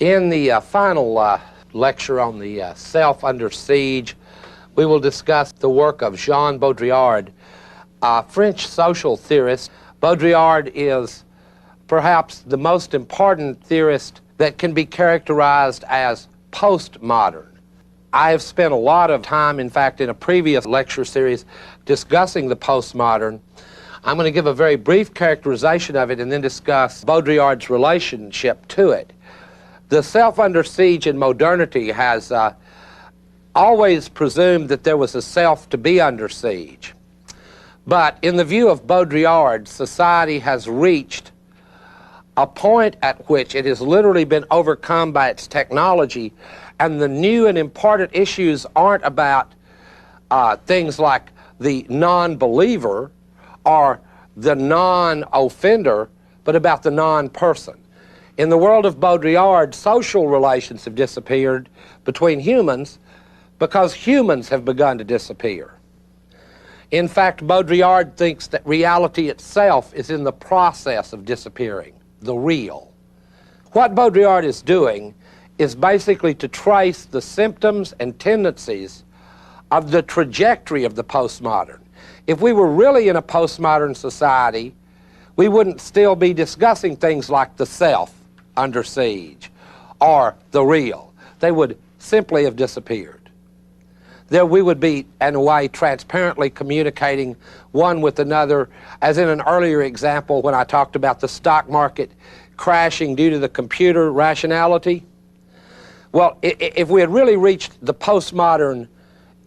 In the final lecture on the self under siege, we will discuss the work of Jean Baudrillard, a French social theorist. Baudrillard is perhaps the most important theorist that can be characterized as postmodern. I have spent a lot of time, in fact, in a previous lecture series discussing the postmodern. I'm going to give a very brief characterization of it and then discuss Baudrillard's relationship to it. The self under siege in modernity has always presumed that there was a self to be under siege. But in the view of Baudrillard, society has reached a point at which it has literally been overcome by its technology, and the new and important issues aren't about things like the non-believer or the non-offender, but about the non-person. In the world of Baudrillard, social relations have disappeared between humans because humans have begun to disappear. In fact, Baudrillard thinks that reality itself is in the process of disappearing, the real. What Baudrillard is doing is basically to trace the symptoms and tendencies of the trajectory of the postmodern. If we were really in a postmodern society, we wouldn't still be discussing things like the self under siege or the real. They would simply have disappeared. There we would be, in a way, transparently communicating one with another, as in an earlier example when I talked about the stock market crashing due to the computer rationality. Well, if we had really reached the postmodern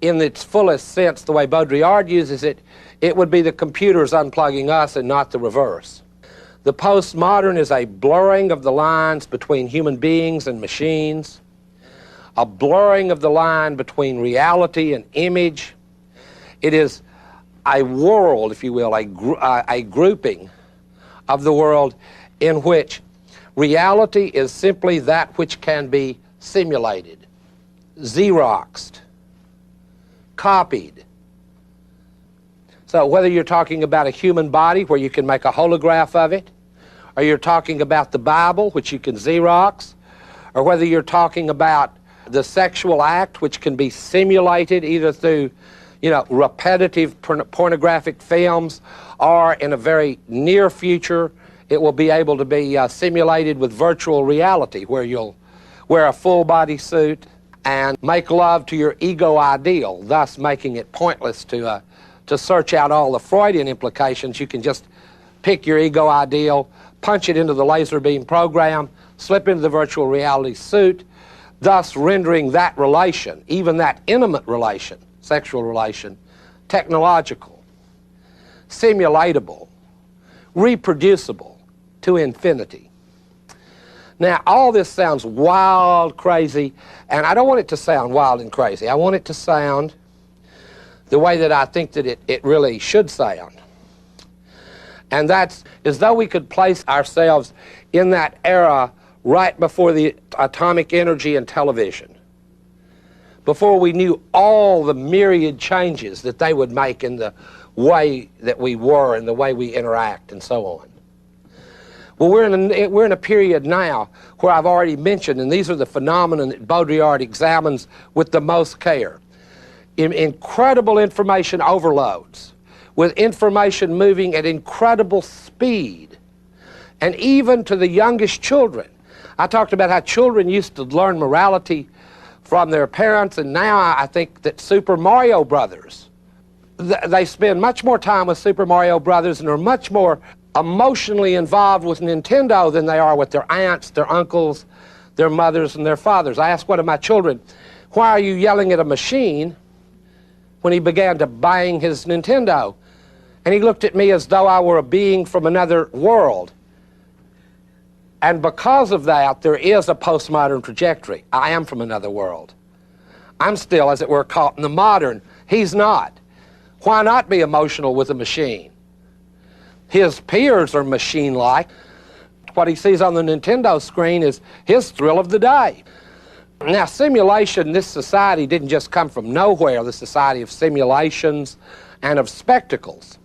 in its fullest sense, the way Baudrillard uses it, it would be the computers unplugging us and not the reverse. The postmodern is a blurring of the lines between human beings and machines, a blurring of the line between reality and image. It is a world, if you will, a grouping of the world in which reality is simply that which can be simulated, Xeroxed, copied. So whether you're talking about a human body where you can make a holograph of it, or you're talking about the Bible, which you can Xerox, or whether you're talking about the sexual act, which can be simulated either through, repetitive pornographic films, or in a very near future, it will be able to be simulated with virtual reality, where you'll wear a full body suit and make love to your ego ideal, thus making it pointless to search out all the Freudian implications. You can just pick your ego ideal, punch it into the laser beam program, slip into the virtual reality suit, thus rendering that relation, even that intimate relation, sexual relation, technological, simulatable, reproducible to infinity. Now, all this sounds wild, crazy, and I don't want it to sound wild and crazy. I want it to sound the way that I think that it really should sound. And that's as though we could place ourselves in that era right before the atomic energy and television, before we knew all the myriad changes that they would make in the way that we were and the way we interact and so on. Well, we're in a period now where I've already mentioned, and these are the phenomena that Baudrillard examines with the most care. Incredible information overloads, with information moving at incredible speed, and even to the youngest children. I talked about how children used to learn morality from their parents, and now I think that Super Mario Brothers, they spend much more time with Super Mario Brothers and are much more emotionally involved with Nintendo than they are with their aunts, their uncles, their mothers, and their fathers. I asked one of my children, "Why are you yelling at a machine?" when he began to bang his Nintendo. And he looked at me as though I were a being from another world. And because of that, there is a postmodern trajectory. I am from another world. I'm still, as it were, caught in the modern. He's not. Why not be emotional with a machine? His peers are machine-like. What he sees on the Nintendo screen is his thrill of the day. Now, simulation, this society didn't just come from nowhere, the society of simulations and of spectacles.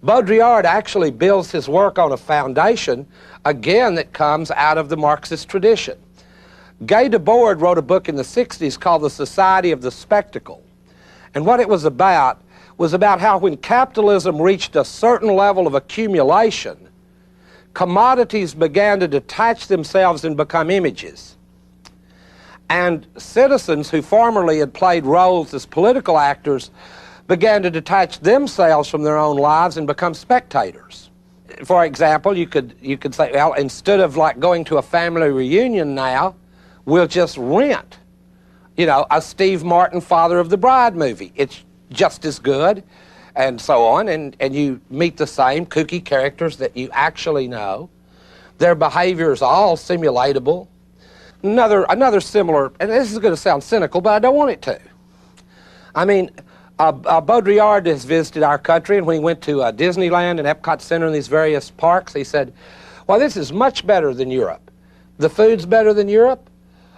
Baudrillard actually builds his work on a foundation, again, that comes out of the Marxist tradition. Guy Debord wrote a book in the 60s called The Society of the Spectacle. And what it was about how when capitalism reached a certain level of accumulation, commodities began to detach themselves and become images. And citizens who formerly had played roles as political actors began to detach themselves from their own lives and become spectators. For example, you could say, well, instead of like going to a family reunion now, we'll just rent, a Steve Martin Father of the Bride movie. It's just as good, and so on, and you meet the same kooky characters that you actually know. Their behavior is all simulatable. Another similar, and this is going to sound cynical, but I don't want it to. I mean, Baudrillard has visited our country, and when he went to Disneyland and Epcot Center and these various parks, he said, well, this is much better than Europe. The food's better than Europe.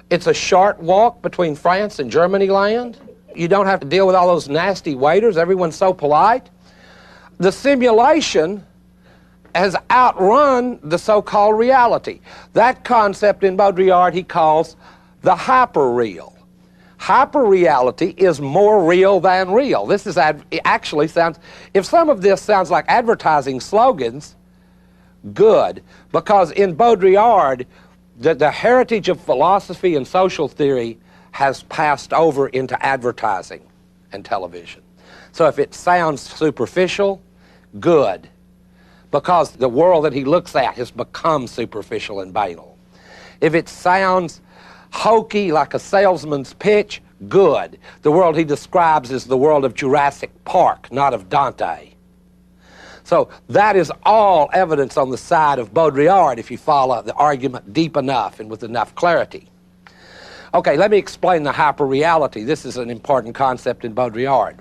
It's a short walk between France and Germany land. You don't have to deal with all those nasty waiters. Everyone's so polite. The simulation has outrun the so-called reality. That concept in Baudrillard he calls the hyperreal. Hyperreality is more real than real. This is it actually sounds, if some of this sounds like advertising slogans, good, because in Baudrillard, the heritage of philosophy and social theory has passed over into advertising and television. So if it sounds superficial, good, because the world that he looks at has become superficial and banal. If it sounds hokey, like a salesman's pitch, good. The world he describes is the world of Jurassic Park, not of Dante. So that is all evidence on the side of Baudrillard if you follow the argument deep enough and with enough clarity. Okay, let me explain the hyperreality. This is an important concept in Baudrillard.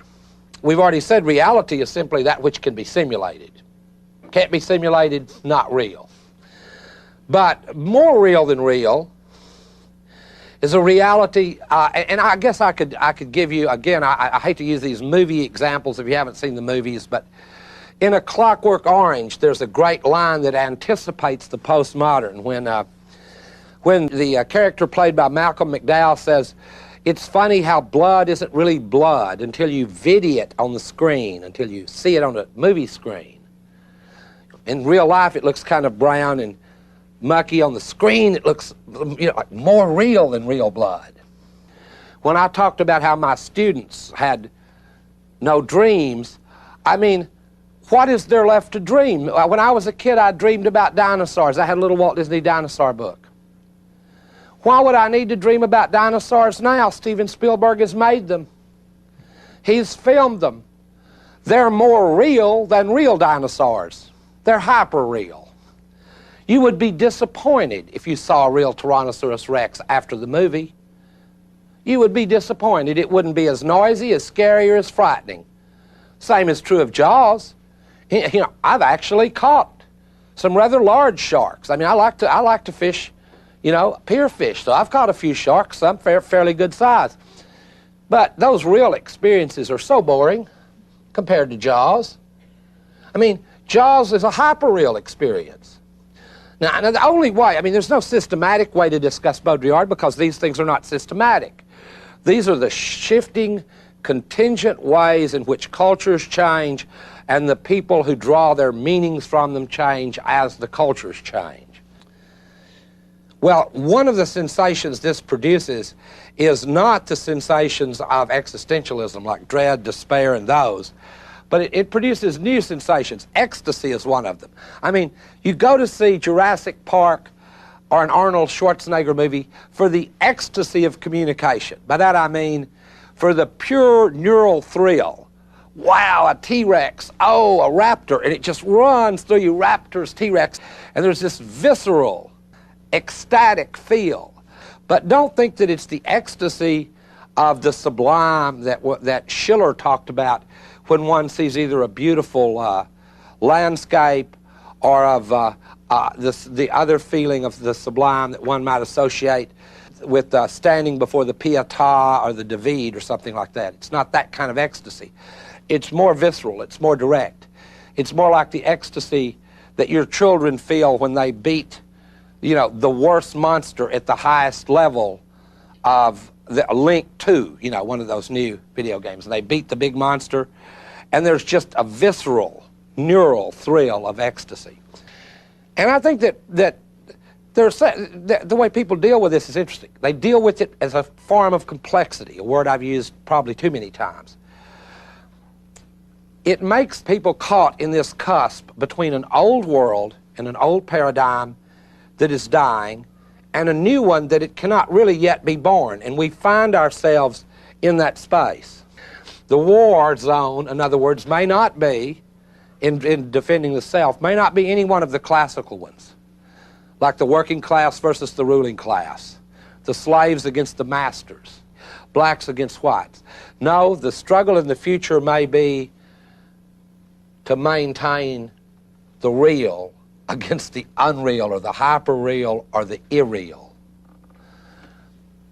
We've already said reality is simply that which can be simulated. Can't be simulated, not real. But more real than real is a reality, and I guess I could give you, again, I hate to use these movie examples if you haven't seen the movies, but in A Clockwork Orange, there's a great line that anticipates the postmodern when the character played by Malcolm McDowell says, it's funny how blood isn't really blood until you video it on the screen, until you see it on a movie screen. In real life, it looks kind of brown and mucky. On the screen, it looks like more real than real blood. When I talked about how my students had no dreams, I mean, what is there left to dream? When I was a kid, I dreamed about dinosaurs. I had a little Walt Disney dinosaur book. Why would I need to dream about dinosaurs now? Steven Spielberg has made them. He's filmed them. They're more real than real dinosaurs. They're hyper-real. You would be disappointed if you saw a real Tyrannosaurus Rex after the movie. You would be disappointed. It wouldn't be as noisy, as scary, or as frightening. Same is true of Jaws. I've actually caught some rather large sharks. I mean, I like to fish, pier fish. So I've caught a few sharks, some fairly good size. But those real experiences are so boring compared to Jaws. I mean, Jaws is a hyper-real experience. Now, the only way, there's no systematic way to discuss Baudrillard because these things are not systematic. These are the shifting, contingent ways in which cultures change and the people who draw their meanings from them change as the cultures change. Well, one of the sensations this produces is not the sensations of existentialism like dread, despair, and those, but it produces new sensations. Ecstasy is one of them. You go to see Jurassic Park or an Arnold Schwarzenegger movie for the ecstasy of communication. By that I mean for the pure neural thrill. Wow, a T-Rex, oh, a raptor, and it just runs through you, raptors, T-Rex, and there's this visceral, ecstatic feel. But don't think that it's the ecstasy of the sublime that Schiller talked about when one sees either a beautiful landscape or of the other feeling of the sublime that one might associate with standing before the Pietà or the David or something like that. It's not that kind of ecstasy. It's more visceral, it's more direct. It's more like the ecstasy that your children feel when they beat, the worst monster at the highest level of the Link 2, one of those new video games. And they beat the big monster, and there's just a visceral, neural thrill of ecstasy. And I think that the way people deal with this is interesting. They deal with it as a form of complexity, a word I've used probably too many times. It makes people caught in this cusp between an old world and an old paradigm that is dying and a new one that it cannot really yet be born. And we find ourselves in that space. The war zone, in other words, may not be, in defending the self, may not be any one of the classical ones, like the working class versus the ruling class, the slaves against the masters, blacks against whites. No, the struggle in the future may be to maintain the real against the unreal or the hyper-real or the irreal.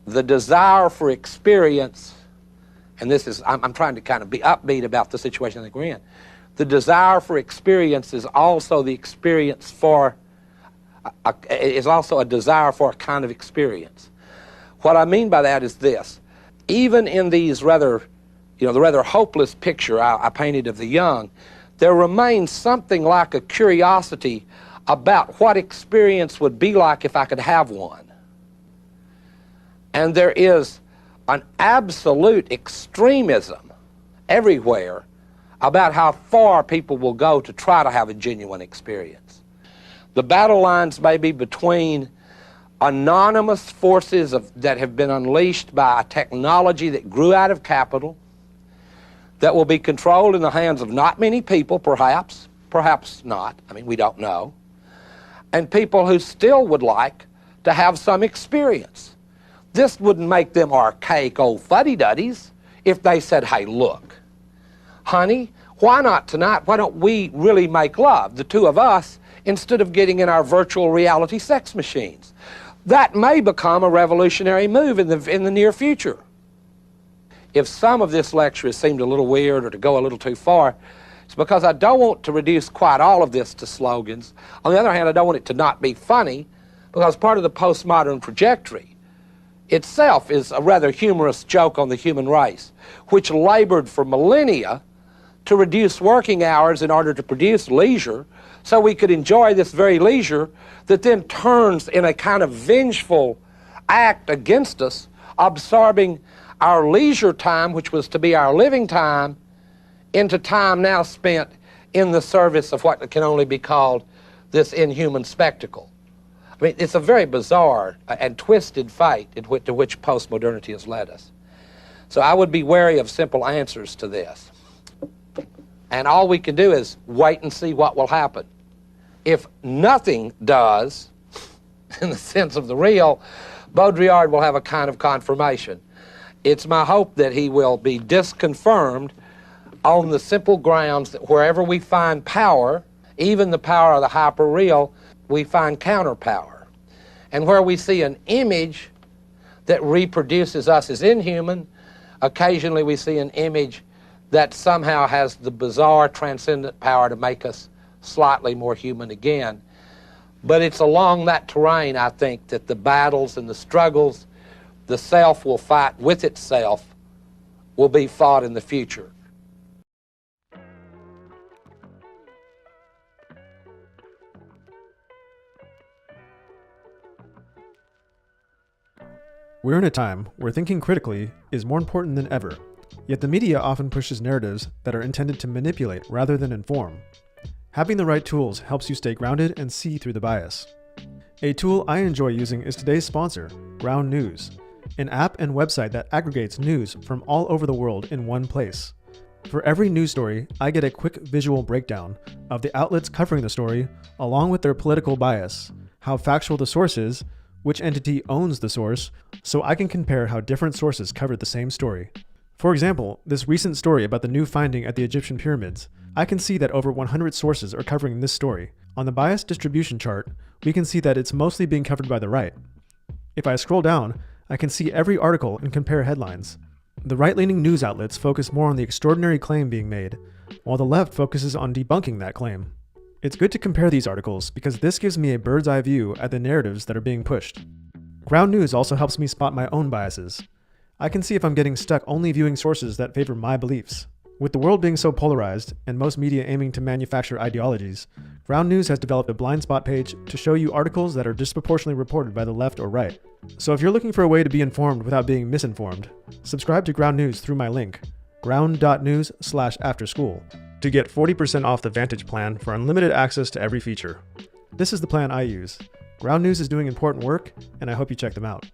The desire for experience, and this is, I'm trying to kind of be upbeat about the situation I think we're in. The desire for experience is also the experience for, is also a desire for a kind of experience. What I mean by that is this. Even in these rather, the rather hopeless picture I painted of the young, there remains something like a curiosity about what experience would be like if I could have one. And there is an absolute extremism everywhere about how far people will go to try to have a genuine experience. The battle lines may be between anonymous forces that have been unleashed by a technology that grew out of capital, that will be controlled in the hands of not many people, perhaps not, we don't know, and people who still would like to have some experience. This wouldn't make them archaic old fuddy-duddies if they said, hey, look, honey, why not tonight? Why don't we really make love, the two of us, instead of getting in our virtual reality sex machines? That may become a revolutionary move in the near future. If some of this lecture has seemed a little weird or to go a little too far, it's because I don't want to reduce quite all of this to slogans. On the other hand, I don't want it to not be funny, because part of the postmodern trajectory itself is a rather humorous joke on the human race, which labored for millennia to reduce working hours in order to produce leisure, so we could enjoy this very leisure that then turns in a kind of vengeful act against us, absorbing our leisure time, which was to be our living time, into time now spent in the service of what can only be called this inhuman spectacle. It's a very bizarre and twisted fate to which postmodernity has led us. So I would be wary of simple answers to this. And all we can do is wait and see what will happen. If nothing does, in the sense of the real, Baudrillard will have a kind of confirmation. It's my hope that he will be disconfirmed on the simple grounds that wherever we find power, even the power of the hyper-real, we find counterpower. And where we see an image that reproduces us as inhuman, occasionally we see an image that somehow has the bizarre transcendent power to make us slightly more human again. But it's along that terrain, I think, that the battles and the struggles the self will fight with itself will be fought in the future. We're in a time where thinking critically is more important than ever, yet the media often pushes narratives that are intended to manipulate rather than inform. Having the right tools helps you stay grounded and see through the bias. A tool I enjoy using is today's sponsor, Ground News, an app and website that aggregates news from all over the world in one place. For every news story, I get a quick visual breakdown of the outlets covering the story, along with their political bias, how factual the source is, which entity owns the source, so I can compare how different sources covered the same story. For example, this recent story about the new finding at the Egyptian pyramids, I can see that over 100 sources are covering this story. On the bias distribution chart, we can see that it's mostly being covered by the right. If I scroll down, I can see every article and compare headlines. The right-leaning news outlets focus more on the extraordinary claim being made, while the left focuses on debunking that claim. It's good to compare these articles because this gives me a bird's eye view at the narratives that are being pushed. Ground news also helps me spot my own biases. I can see if I'm getting stuck only viewing sources that favor my beliefs. With the world being so polarized and most media aiming to manufacture ideologies, Ground News has developed a blind spot page to show you articles that are disproportionately reported by the left or right. So if you're looking for a way to be informed without being misinformed, subscribe to Ground News through my link, ground.news/afterschool, to get 40% off the Vantage plan for unlimited access to every feature. This is the plan I use. Ground News is doing important work, and I hope you check them out.